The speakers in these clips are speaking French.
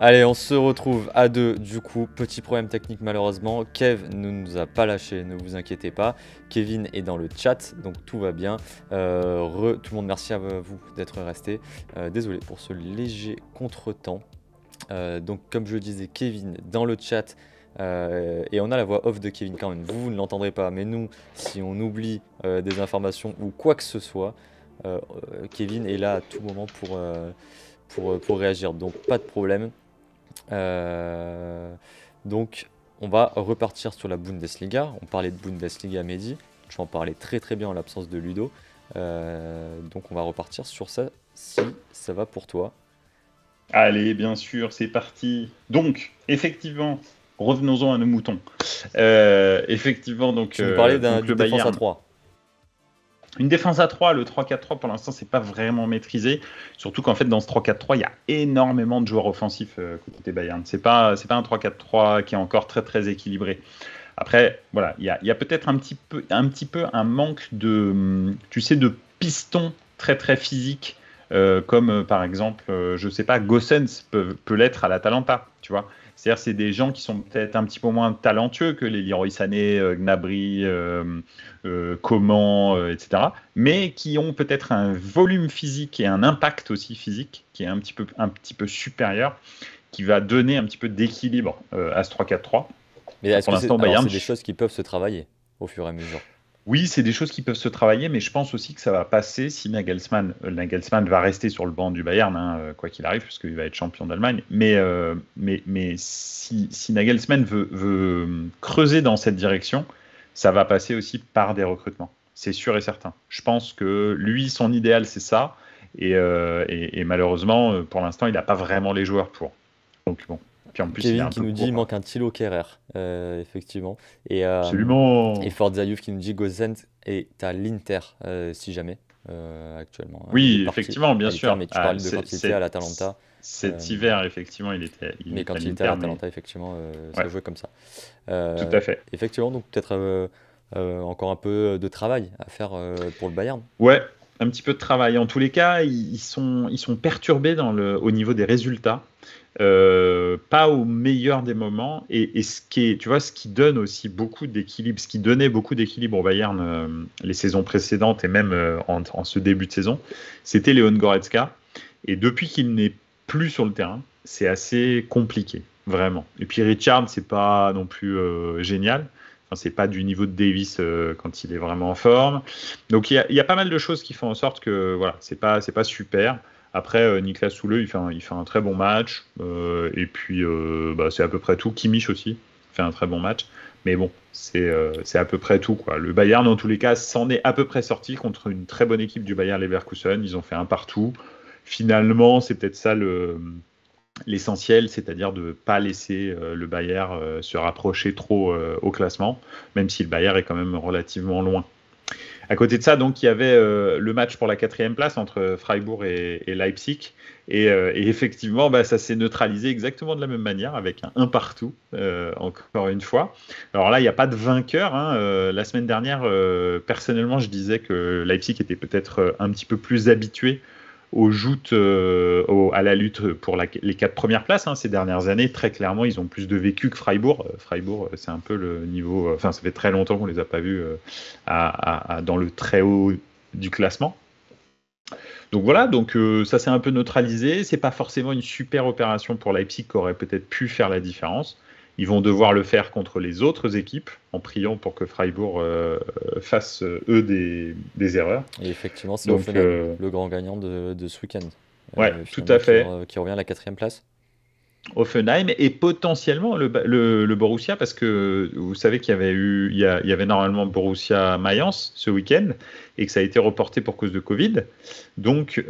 Allez, on se retrouve à deux. Du coup, petit problème technique malheureusement. Kev ne nous a pas lâché, ne vous inquiétez pas. Kevin est dans le chat, donc tout va bien. Tout le monde, merci à vous d'être resté. Désolé pour ce léger contretemps. Donc, comme je le disais, Kevin dans le chat. Et on a la voix off de Kevin quand même. Vous ne l'entendrez pas, mais nous, si on oublie des informations ou quoi que ce soit, Kevin est là à tout moment pour réagir. Donc, pas de problème. Donc on va repartir sur la Bundesliga. On parlait de Bundesliga Mehdi, je vais en parler très très bien en l'absence de Ludo. Donc on va repartir sur ça si ça va pour toi. Allez, bien sûr, c'est parti. Donc effectivement, revenons-en à nos moutons. Effectivement, donc tu nous parlais d'une défense Bayern à 3. Une défense à 3, le 3-4-3 pour l'instant c'est pas vraiment maîtrisé, surtout qu'en fait dans ce 3-4-3 il y a énormément de joueurs offensifs côté Bayern. C'est pas un 3-4-3 qui est encore très très équilibré. Après voilà, il y a peut-être un petit peu un manque de, tu sais, de pistons très très physiques, comme par exemple je sais pas, Gosens peut l'être à l'Atalanta, tu vois. C'est-à-dire c'est des gens qui sont peut-être un petit peu moins talentueux que les Leroy Sané, Gnabry, Coman, etc. Mais qui ont peut-être un volume physique et un impact aussi physique qui est un petit peu supérieur, qui va donner un petit peu d'équilibre à ce 3-4-3. Mais est-ce que c'est des choses qui peuvent se travailler au fur et à mesure? Oui, c'est des choses qui peuvent se travailler, mais je pense aussi que ça va passer si Nagelsmann va rester sur le banc du Bayern, hein, quoi qu'il arrive, puisqu'il va être champion d'Allemagne. Mais si Nagelsmann veut creuser dans cette direction, ça va passer aussi par des recrutements. C'est sûr et certain. Je pense que lui, son idéal, c'est ça. Et malheureusement, pour l'instant, il n'a pas vraiment les joueurs pour. Donc bon. Puis en plus, Kevin qui nous dit qu'il manque un Thilo Kehrer, effectivement. Absolument. Et Forza Youth qui nous dit Gosens est à l'Inter, si jamais, actuellement. Oui, effectivement, bien sûr. Mais tu parlais de quand il était à l'Atalanta. Cet hiver, effectivement, il était mais quand il était à l'Atalanta, effectivement, ça jouait comme ça. Tout à fait. Effectivement, donc peut-être encore un peu de travail à faire pour le Bayern. Ouais, un petit peu de travail. En tous les cas, ils sont perturbés au niveau des résultats. Pas au meilleur des moments, et ce qui donne aussi beaucoup d'équilibre, ce qui donnait beaucoup d'équilibre au Bayern les saisons précédentes et même en ce début de saison, c'était Leon Goretzka, et depuis qu'il n'est plus sur le terrain, c'est assez compliqué, vraiment. Et puis Richard, c'est pas non plus génial. Enfin, c'est pas du niveau de Davis quand il est vraiment en forme. Donc il y a pas mal de choses qui font en sorte que voilà, c'est pas super. Après, Niklas Soule, il fait un très bon match. Et puis, c'est à peu près tout. Kimmich aussi fait un très bon match. Mais bon, c'est à peu près tout, quoi. Le Bayern, dans tous les cas, s'en est à peu près sorti contre une très bonne équipe du Bayer Leverkusen. Ils ont fait un partout. Finalement, c'est peut-être ça l'essentiel, c'est-à-dire de ne pas laisser le Bayer se rapprocher trop au classement, même si le Bayer est quand même relativement loin. À côté de ça, donc, il y avait le match pour la 4e place entre Freiburg et Leipzig. Et effectivement, ça s'est neutralisé exactement de la même manière, avec un partout, encore une fois. Alors là, il n'y a pas de vainqueur, hein. La semaine dernière, personnellement, je disais que Leipzig était peut-être un petit peu plus habitué aux joutes, à la lutte pour les 4 premières places, hein, ces dernières années. Très clairement, ils ont plus de vécu que Freiburg. Freiburg, c'est un peu le niveau... Enfin, ça fait très longtemps qu'on ne les a pas vus dans le très haut du classement. Donc voilà, ça s'est un peu neutralisé. C'est pas forcément une super opération pour Leipzig qui aurait peut-être pu faire la différence. Ils vont devoir le faire contre les autres équipes, en priant pour que Freiburg fasse, eux, des erreurs. Et effectivement, c'est Offenheim, le grand gagnant de ce week-end. Ouais, tout à fait. Qui revient à la 4e place. Offenheim et potentiellement le Borussia, parce que vous savez qu'il y avait normalement Borussia Mayence ce week-end et que ça a été reporté pour cause de Covid. Donc,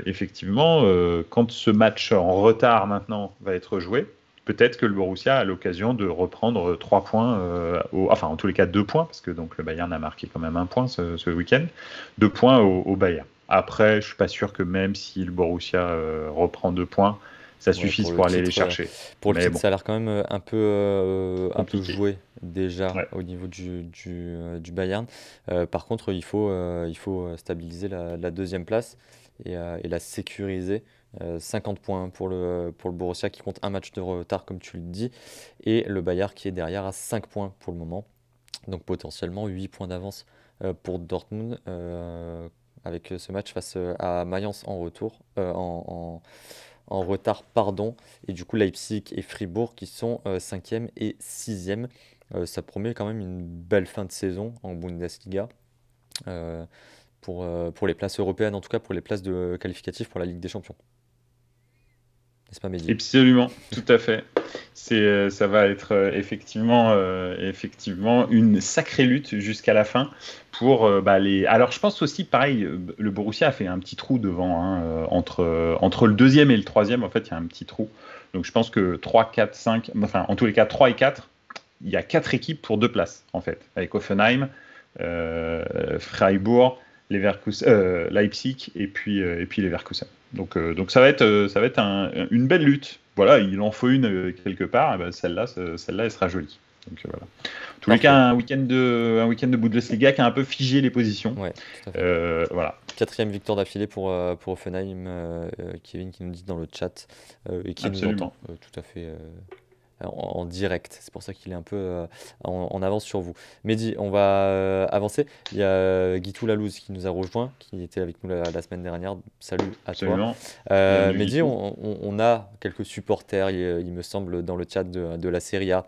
effectivement, quand ce match en retard maintenant va être joué, peut-être que le Borussia a l'occasion de reprendre 3 points, enfin en tous les cas 2 points, parce que donc le Bayern a marqué quand même 1 point ce week-end, 2 points au Bayern. Après, je ne suis pas sûr que même si le Borussia reprend 2 points, ça suffise pour aller les chercher. Pour le titre, ça a l'air quand même un peu joué déjà Ouais. au niveau du Bayern. Par contre, il faut stabiliser la deuxième place et la sécuriser. 50 points pour le Borussia qui compte un match de retard, comme tu le dis, et le Bayern qui est derrière à 5 points pour le moment. Donc potentiellement 8 points d'avance pour Dortmund avec ce match face à Mayence en retour, en retard, pardon. Et du coup, Leipzig et Fribourg qui sont 5e et 6e. Ça promet quand même une belle fin de saison en Bundesliga. euh, pour les places européennes, en tout cas pour les places de qualificatifs pour la Ligue des Champions. N'est-ce pas, Mehdi? Absolument, tout à fait. Ça va être effectivement une sacrée lutte jusqu'à la fin pour les. Alors, je pense aussi, pareil, le Borussia a fait un petit trou devant, hein, entre le deuxième et le troisième. En fait, il y a un petit trou. Donc, je pense que 3, 4, 5, enfin, en tous les cas, 3 et 4, il y a 4 équipes pour 2 places, en fait, avec Hoffenheim, Freiburg, Leipzig et puis Leverkusen. Donc ça va être une belle lutte. Voilà, il en faut une quelque part. Et ben celle-là, elle sera jolie. Donc voilà. En tous les cas, Parfait. un week-end de Bundesliga qui a un peu figé les positions. Ouais, tout à fait. Voilà. Quatrième victoire d'affilée pour Offenheim, Kevin qui nous dit dans le chat et qui nous entend Absolument. tout à fait en direct. C'est pour ça qu'il est un peu en avance sur vous. Mehdi, on va avancer. Il y a Guitou Lalouz qui nous a rejoint, qui était avec nous la semaine dernière. Salut à toi. Absolument. Bienvenue, Mehdi, Guitou. on a quelques supporters, il me semble, dans le chat de la Serie A,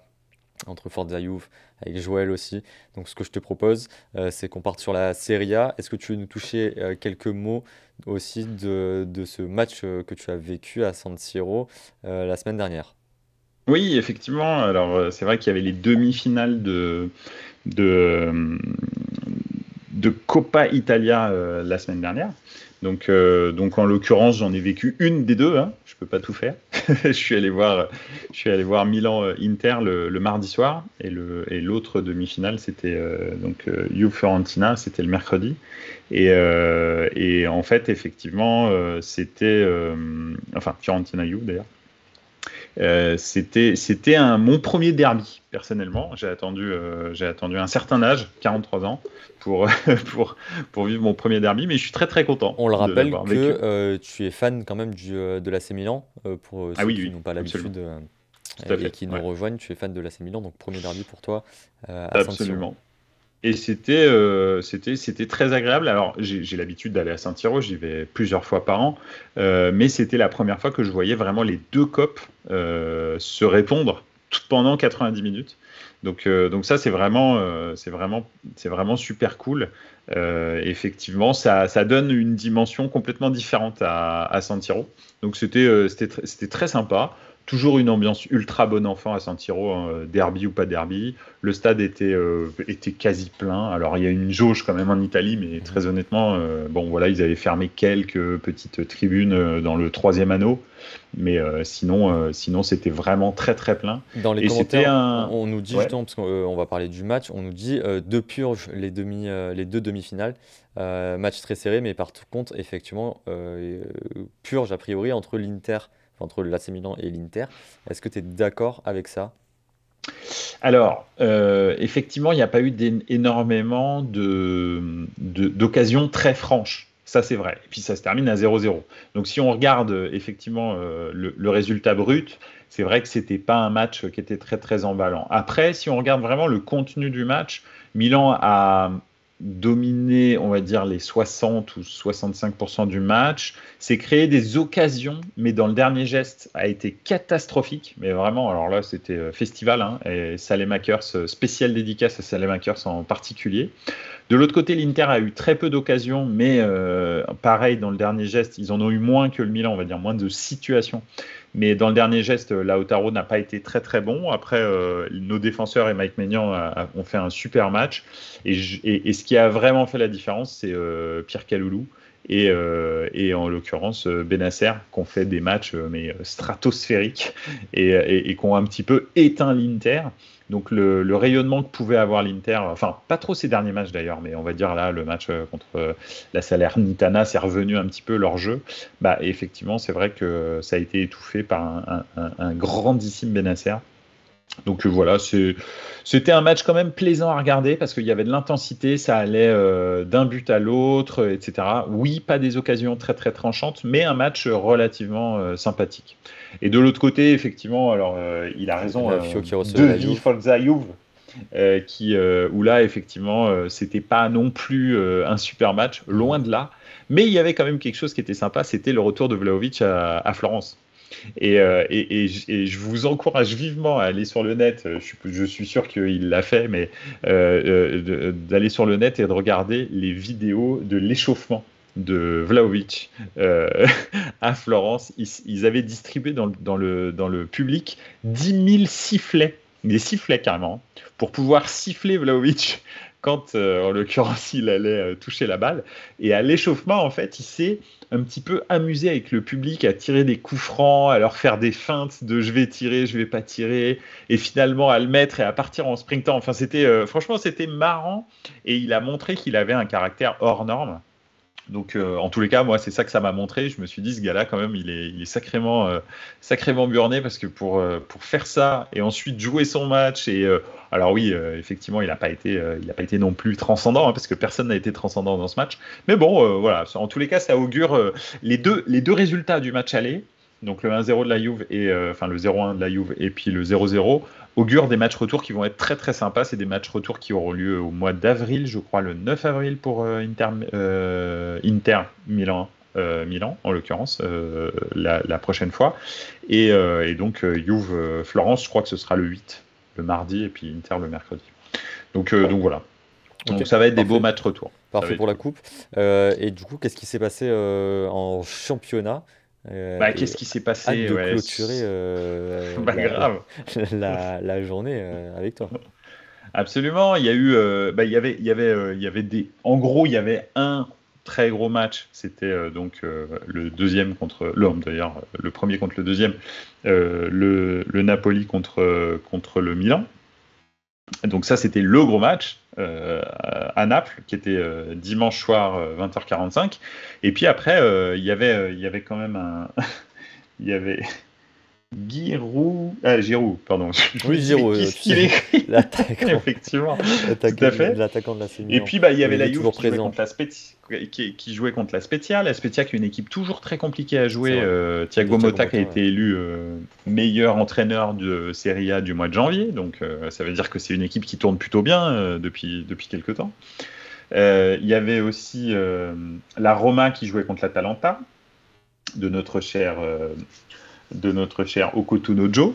entre Forza Youth, avec Joël aussi. Donc ce que je te propose, c'est qu'on parte sur la Serie A. Est-ce que tu veux nous toucher quelques mots aussi de ce match que tu as vécu à San Siro la semaine dernière? Oui, effectivement. Alors, c'est vrai qu'il y avait les demi-finales de, euh, de Coppa Italia la semaine dernière. Donc en l'occurrence, j'en ai vécu une des deux, hein. Je peux pas tout faire. je suis allé voir Milan-Inter le mardi soir et l'autre demi-finale, c'était Juve Fiorentina, c'était le mercredi. Et en fait, effectivement, c'était enfin Fiorentina Juve d'ailleurs. C'était mon premier derby, personnellement. J'ai attendu un certain âge, 43 ans, pour, pour vivre mon premier derby, mais je suis très très content On le de rappelle l'avoir vécu. que tu es fan quand même de l'AC Milan, pour Ah ceux oui, qui oui, n'ont pas absolument, l'habitude tout à et fait, qui nous ouais, rejoignent, tu es fan de l'AC Milan, donc premier derby pour toi à San Siro. absolument. Et c'était très agréable. Alors, j'ai l'habitude d'aller à Saint-Hyro, j'y vais plusieurs fois par an, mais c'était la première fois que je voyais vraiment les deux copes se répondre pendant 90 minutes. Donc ça, c'est vraiment super cool. Effectivement, ça donne une dimension complètement différente à Saint-Hyro. Donc c'était très sympa. Toujours une ambiance ultra bon enfant à Saint-Hyro, hein, derby ou pas derby. Le stade était quasi plein. Alors, il y a une jauge quand même en Italie, mais Mhm. très honnêtement, bon, voilà, ils avaient fermé quelques petites tribunes dans le troisième anneau. Mais sinon, c'était vraiment très, très plein. Dans les Et c'était commentaires, un. on nous dit Ouais. justement, parce qu'on va parler du match, on nous dit deux purges les deux demi-finales. Match très serré, mais par contre, effectivement, purge a priori entre l'Inter, enfin, entre l'AC Milan et l'Inter. Est-ce que tu es d'accord avec ça? Alors, effectivement, il n'y a pas eu énormément d'occasions très franches. Ça, c'est vrai. Et puis, ça se termine à 0-0. Donc, si on regarde effectivement le résultat brut, c'est vrai que c'était pas un match qui était très, très emballant. Après, si on regarde vraiment le contenu du match, Milan a dominé, on va dire, les 60 ou 65% du match, s'est créé des occasions, mais dans le dernier geste a été catastrophique. Mais vraiment, alors là, c'était festival, hein, et Salemackers, spécial dédicace à Salemackers en particulier. De l'autre côté, l'Inter a eu très peu d'occasions, mais pareil, dans le dernier geste, ils en ont eu moins que le Milan, on va dire, moins de situations. Mais dans le dernier geste, Lautaro n'a pas été très très bon. Après, nos défenseurs et Mike Maignan ont fait un super match. Et ce qui a vraiment fait la différence, c'est Pierre Kaloulou et en l'occurrence Benasser, qui ont fait des matchs mais stratosphériques et qui ont un petit peu éteint l'Inter. Donc le rayonnement que pouvait avoir l'Inter, enfin pas trop ces derniers matchs d'ailleurs, mais on va dire là le match contre la Salernitana, c'est revenu un petit peu leur jeu. Bah effectivement, c'est vrai que ça a été étouffé par un grandissime Benasser Donc voilà, c'était un match quand même plaisant à regarder parce qu'il y avait de l'intensité, ça allait d'un but à l'autre, etc. Oui, pas des occasions très très tranchantes, mais un match relativement sympathique. Et de l'autre côté, effectivement, alors il a raison, La Fio qui recevait De la Vie Juve. Forza Juve, où là, effectivement, c'était pas non plus un super match, loin de là. Mais il y avait quand même quelque chose qui était sympa, c'était le retour de Vlahovic à Florence. Et je vous encourage vivement à aller sur le net. Je suis sûr qu'il l'a fait, mais d'aller sur le net et de regarder les vidéos de l'échauffement de Vlahovic à Florence. Ils avaient distribué dans le public 10 000 sifflets, des sifflets carrément, pour pouvoir siffler Vlahovic quand, en l'occurrence, il allait toucher la balle. Et à l'échauffement, en fait, il s'est un petit peu amusé avec le public à tirer des coups francs, à leur faire des feintes de je vais tirer, je vais pas tirer, et finalement à le mettre et à partir en sprintant. Enfin, franchement, c'était marrant, et il a montré qu'il avait un caractère hors norme. Donc, en tous les cas, moi, c'est ça que ça m'a montré. Je me suis dit, ce gars-là, quand même, il est sacrément burné parce que pour faire ça et ensuite jouer son match. Alors oui, effectivement, il n'a pas été non plus transcendant parce que personne n'a été transcendant dans ce match. Mais bon, voilà. En tous les cas, ça augure les deux résultats du match aller. Donc le 1-0 de la Juve enfin le 0-1 de la Juve et puis le 0-0 augure des matchs retour qui vont être très très sympas. C'est des matchs retour qui auront lieu au mois d'avril, je crois le 9 avril pour Inter Milan, Milan en l'occurrence, la prochaine fois. Et donc Juve Florence, je crois que ce sera le 8, le mardi, et puis Inter le mercredi. Donc voilà. Ok, Donc ça va être des beaux parfait. matchs retour. Parfait pour la coupe. Et du coup, qu'est-ce qui s'est passé en championnat Bah, et qu'est-ce qui s'est hâte passé? de Ouais, clôturer bah grave. la journée avec toi. Absolument, il y a eu, bah, il y avait en gros, il y avait un très gros match. C'était donc le deuxième contre d'ailleurs, le premier contre le deuxième, le Napoli contre le Milan. Donc ça, c'était le gros match à Naples, qui était dimanche soir 20h45. Et puis après, il y avait quand même il y avait Giroud, pardon. Je me Oui, dis, mais Giroud, qu'est-ce tu qu'il sais, écrit? l'attaquant, Effectivement, tout à fait. l'attaquant de la AC Et Milan. puis, bah, il y Oui, avait il est la Juve toujours qui jouait présent, contre la Spezia, qui jouait contre la Spezia. La Spezia qui est une équipe toujours très compliquée à c'est jouer. vrai. De Thiago Thiago Motta qui a Motta, ouais. été élu meilleur entraîneur de Serie A du mois de janvier. Donc, ça veut dire que c'est une équipe qui tourne plutôt bien depuis quelques temps. Il y avait aussi la Roma qui jouait contre l'Atalanta de notre cher Okutuno Joe.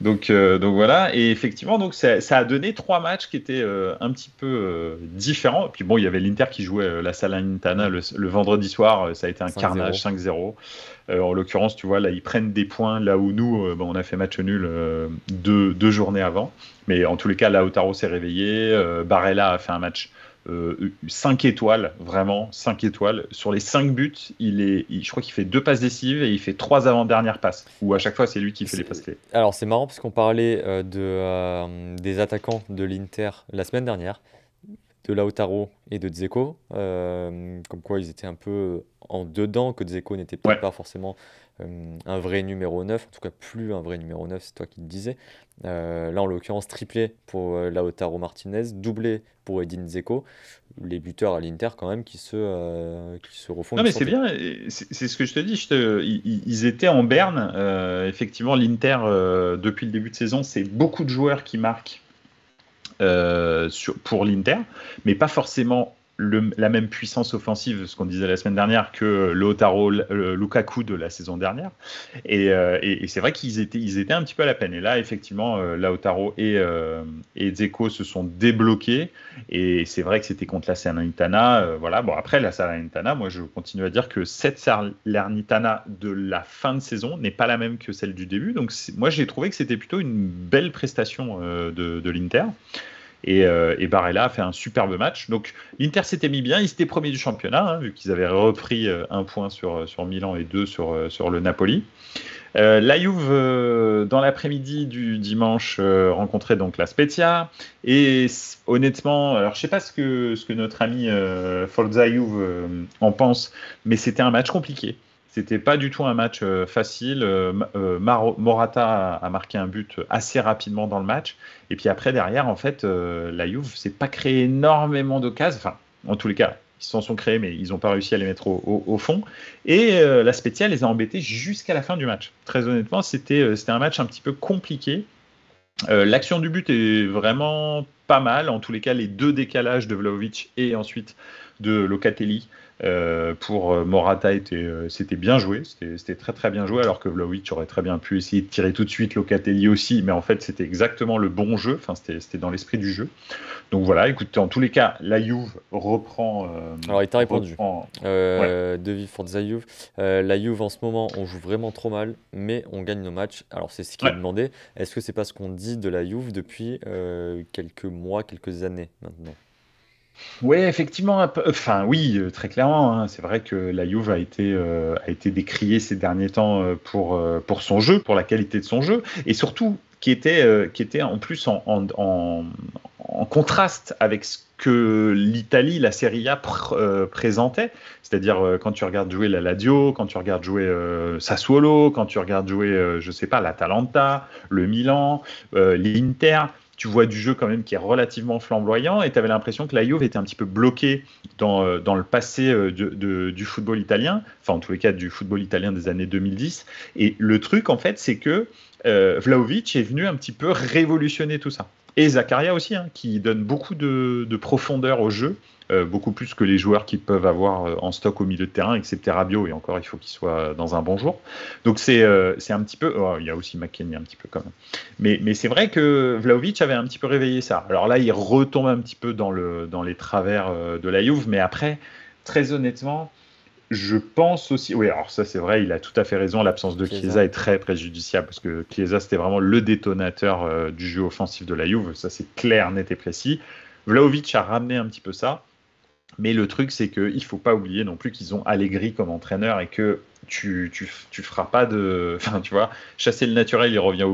Donc voilà, et effectivement, donc ça a donné 3 matchs qui étaient un petit peu différents. Et puis bon, il y avait l'Inter qui jouait la Salernitana le vendredi soir, ça a été un 5-0. carnage, 5-0. En l'occurrence, tu vois, là, ils prennent des points, là où nous, on a fait match nul deux journées avant. Mais en tous les cas, Lautaro s'est réveillé, Barella a fait un match 5 étoiles, vraiment 5 étoiles. Sur les 5 buts, je crois qu'il fait 2 passes décisives et il fait 3 avant-dernières passes. Où à chaque fois, c'est lui qui fait les passes clés. Alors, c'est marrant parce qu'on parlait des attaquants de l'Inter la semaine dernière, de Lautaro et de Dzeko, comme quoi ils étaient un peu en dedans, que Dzeko n'était peut-être Ouais. pas forcément un vrai numéro 9, en tout cas plus un vrai numéro 9, c'est toi qui le disais. Là, en l'occurrence, triplé pour Lautaro Martinez, doublé pour Edin Dzeko, les buteurs à l'Inter quand même qui se refont Non, une mais c'est santé. bien, et c'est ce que je te dis. Ils étaient en berne. Effectivement, l'Inter, depuis le début de saison, c'est beaucoup de joueurs qui marquent pour l'Inter, mais pas forcément la même puissance offensive, ce qu'on disait la semaine dernière, que Lautaro Lukaku de la saison dernière. Et c'est vrai qu'ils étaient un petit peu à la peine. Et là, effectivement, Lautaro et Dzeko se sont débloqués. Et c'est vrai que c'était contre la Salernitana. Voilà. Bon, après, la Salernitana, moi, je continue à dire que cette Salernitana de la fin de saison n'est pas la même que celle du début. Donc, moi, j'ai trouvé que c'était plutôt une belle prestation de l'Inter. Et Barella a fait un superbe match. Donc l'Inter s'était mis bien, ils étaient premiers du championnat, vu qu'ils avaient repris 1 point sur Milan et 2 sur le Napoli. La Juve, dans l'après-midi du dimanche, rencontrait donc la Spezia. Et honnêtement, alors je ne sais pas ce que notre ami Forza Juve en pense, mais c'était un match compliqué. C'était pas du tout un match facile. Morata a marqué un but assez rapidement dans le match. Et puis après, derrière, en fait, la Juve s'est pas créé énormément d'occasions. Enfin, en tous les cas, ils s'en sont créés, mais ils n'ont pas réussi à les mettre au fond. Et la Spezia les a embêtés jusqu'à la fin du match. Très honnêtement, c'était un match un petit peu compliqué. L'action du but est vraiment pas mal. En tous les cas, les deux décalages de Vlahovic et ensuite de Locatelli pour Morata c'était bien joué. C'était très très bien joué, alors que Vlahovic aurait très bien pu essayer de tirer tout de suite, Locatelli aussi, mais en fait c'était exactement le bon jeu. Enfin, c'était dans l'esprit du jeu. Donc voilà, écoute, en tous les cas, la Juve reprend. Alors, il t'a répondu. Ouais. De vie Forza Juve. La Juve, en ce moment, on joue vraiment trop mal, mais on gagne nos matchs. Alors, c'est ce qui est Ouais. demandé. Est-ce que c'est pas ce qu'on dit de la Juve depuis quelques mois, quelques années maintenant? Ouais, effectivement, enfin oui, très clairement, hein. C'est vrai que la Juve a été décriée ces derniers temps pour son jeu, pour la qualité de son jeu, et surtout qui était en plus en contraste avec ce que l'Italie, la Serie A présentait. C'est-à-dire quand tu regardes jouer la Lazio, quand tu regardes jouer Sassuolo, quand tu regardes jouer, je sais pas, l'Atalanta, le Milan, l'Inter. Tu vois du jeu quand même qui est relativement flamboyant, et tu avais l'impression que la Juve était un petit peu bloquée dans le passé du football italien, enfin en tous les cas du football italien des années 2010. Et le truc en fait, c'est que Vlahovic est venu un petit peu révolutionner tout ça. Et Zakaria aussi, hein, qui donne beaucoup de profondeur au jeu, beaucoup plus que les joueurs qu'ils peuvent avoir en stock au milieu de terrain, excepté Rabiot, et encore il faut qu'il soit dans un bon jour. Donc c'est un petit peu... Oh, il y a aussi McKennie un petit peu quand même. Mais c'est vrai que Vlahovic avait un petit peu réveillé ça. Alors là, il retombe un petit peu dans les travers de la Juve, mais après, très honnêtement, je pense aussi... Oui, alors ça c'est vrai, il a tout à fait raison, l'absence de Chiesa. Chiesa est très préjudiciable, parce que Chiesa c'était vraiment le détonateur du jeu offensif de la Juve, ça c'est clair, net et précis. Vlahovic a ramené un petit peu ça, mais le truc, c'est qu'il ne faut pas oublier non plus qu'ils ont Allegri comme entraîneur, et que tu feras pas de... Enfin, tu vois, chasser le naturel, il revient au